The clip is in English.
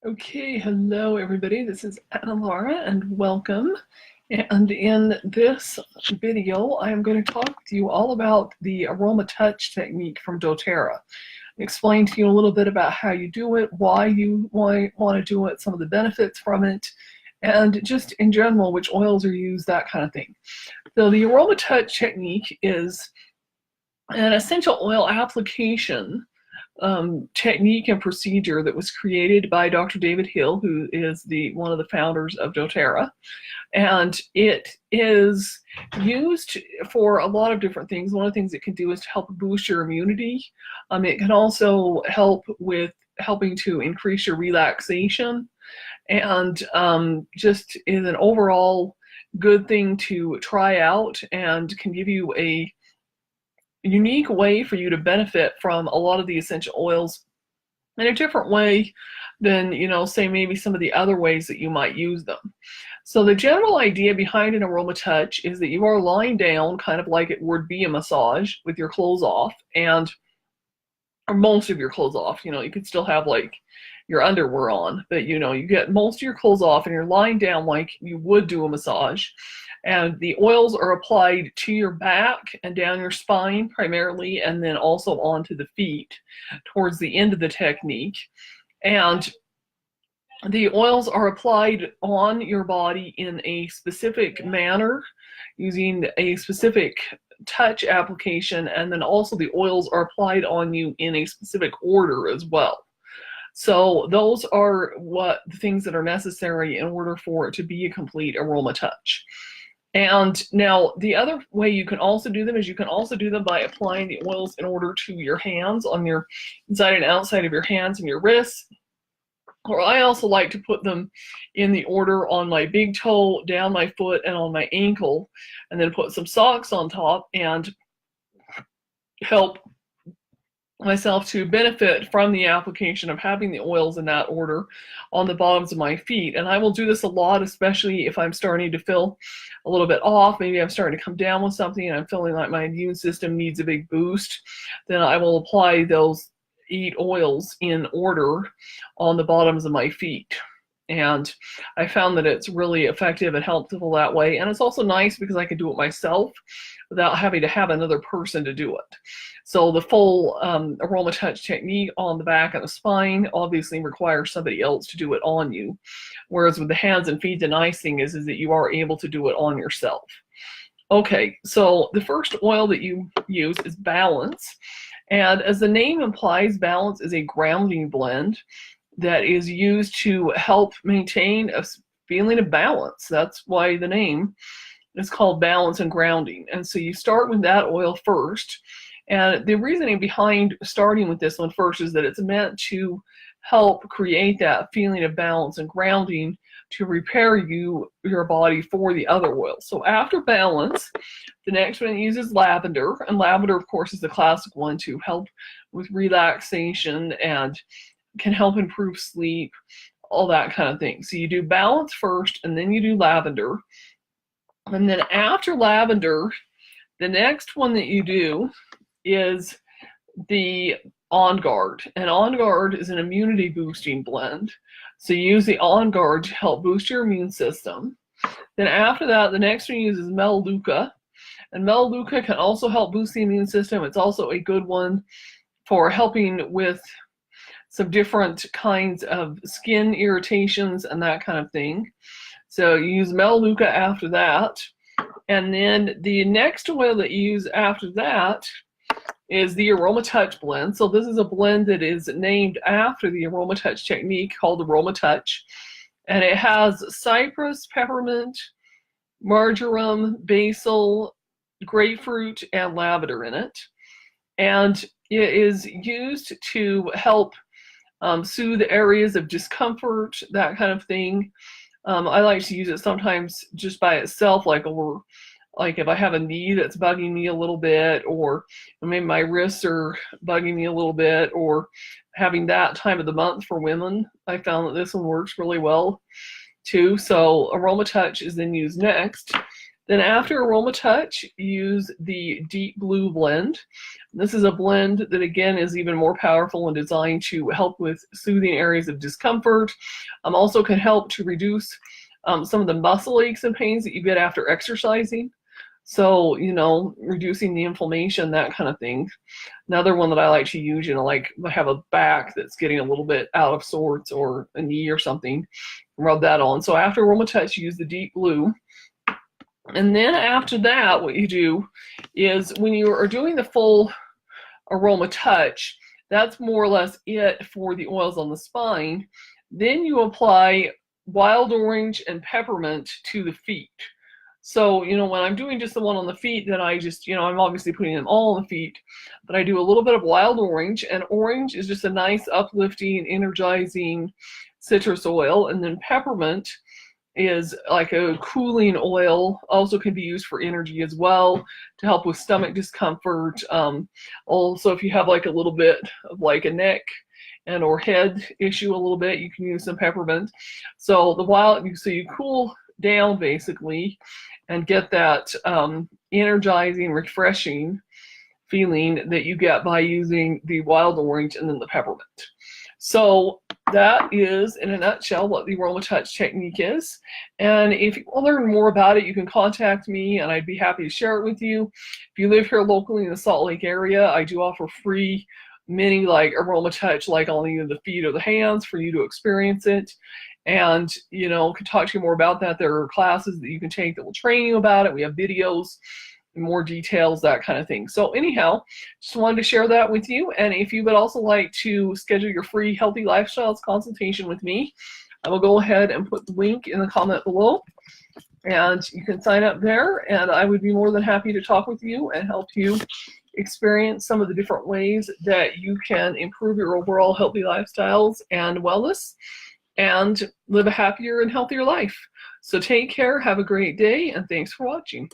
Okay, hello everybody. This is Laura and welcome. And in this video, I am going to talk to you all about the Aromatouch technique from doTERRA. Explain to you a little bit about how you do it, why you want to do it, some of the benefits from it, and just in general, which oils are used, that kind of thing. So the Aromatouch technique is an essential oil application technique and procedure that was created by Dr. David Hill, who is one of the founders of doTERRA. And it is used for a lot of different things. One of the things it can do is to help boost your immunity. It can also help with helping to increase your relaxation, and just is an overall good thing to try out and can give you a unique way for you to benefit from a lot of the essential oils in a different way than, say maybe some of the other ways that you might use them. So the general idea behind an Aromatouch is that you are lying down kind of like it would be a massage with your clothes off, or most of your clothes off. You could still have like your underwear on, but you get most of your clothes off and you're lying down like you would do a massage. And the oils are applied to your back and down your spine primarily, and then also onto the feet towards the end of the technique. And the oils are applied on your body in a specific manner using a specific touch application, and then also the oils are applied on you in a specific order as well. So those are the things that are necessary in order for it to be a complete Aromatouch. And now the other way you can also do them is you can also do them by applying the oils in order to your hands, on your inside and outside of your hands and your wrists. Or I also like to put them in the order on my big toe, down my foot, and on my ankle, and then put some socks on top and help myself to benefit from the application of having the oils in that order on the bottoms of my feet. And I will do this a lot, especially if I'm starting to feel a little bit off. Maybe I'm starting to come down with something and I'm feeling like my immune system needs a big boost. Then I will apply those 8 oils in order on the bottoms of my feet. And I found that it's really effective and helpful that way. And it's also nice because I can do it myself without having to have another person to do it. So the full Aromatouch technique on the back and the spine obviously requires somebody else to do it on you. Whereas with the hands and feet, the nice thing is that you are able to do it on yourself. Okay, so the first oil that you use is Balance. And as the name implies, Balance is a grounding blend that is used to help maintain a feeling of balance. That's why the name is called Balance and Grounding. And so you start with that oil first. And the reasoning behind starting with this one first is that it's meant to help create that feeling of balance and grounding to repair your body for the other oils. So after Balance, the next one uses Lavender. And Lavender, of course, is the classic one to help with relaxation and can help improve sleep, all that kind of thing. So you do Balance first, and then you do Lavender. And then after Lavender, the next one that you do is the On Guard. And On Guard is an immunity boosting blend. So you use the On Guard to help boost your immune system. Then after that, the next one uses Melaleuca. And Melaleuca can also help boost the immune system. It's also a good one for helping with some different kinds of skin irritations and that kind of thing. So you use Melaleuca after that. And then the next oil that you use after that is the Aromatouch blend. So this is a blend that is named after the Aromatouch technique called Aromatouch. And it has cypress, peppermint, marjoram, basil, grapefruit, and lavender in it. And it is used to help soothe areas of discomfort, that kind of thing. I like to use it sometimes just by itself, like if I have a knee that's bugging me a little bit, or maybe my wrists are bugging me a little bit, or having that time of the month for women. I found that this one works really well too. So Aromatouch is then used next. Then after Aromatouch, use the Deep Blue blend, This is a blend that again is even more powerful and designed to help with soothing areas of discomfort. Also can help to reduce some of the muscle aches and pains that you get after exercising. So, you know, reducing the inflammation, that kind of thing. Another one that I like to use, you know, like I have a back that's getting a little bit out of sorts, or a knee or something, rub that on. So after Aromatouch, you use the deep blue. And then after that, what you do is when you are doing the full Aromatouch, that's more or less it for the oils on the spine. Then you apply wild orange and peppermint to the feet. So, you know, when I'm doing just the one on the feet, then I just, you know, I'm obviously putting them all on the feet, but I do a little bit of wild orange, and orange is just a nice uplifting, energizing citrus oil. And then peppermint is like a cooling oil, also can be used for energy as well, to help with stomach discomfort. Also, if you have like a little bit of like a neck and or head issue a little bit, you can use some peppermint. So so you cool down basically and get that energizing, refreshing feeling that you get by using the wild orange and then the peppermint. So that is, in a nutshell, what the Aromatouch technique is. And if you want to learn more about it, you can contact me and I'd be happy to share it with you. If you live here locally in the Salt Lake area, I do offer free mini like Aromatouch, like on either the feet or the hands, for you to experience it. And, you know, can talk to you more about that. There are classes that you can take that will train you about it. We have videos, more details, that kind of thing. So anyhow, just wanted to share that with you. And if you would also like to schedule your free Healthy Lifestyles consultation with me, I will go ahead and put the link in the comment below, and you can sign up there, and I would be more than happy to talk with you and help you experience some of the different ways that you can improve your overall healthy lifestyles and wellness and live a happier and healthier life. So take care, have a great day, and thanks for watching.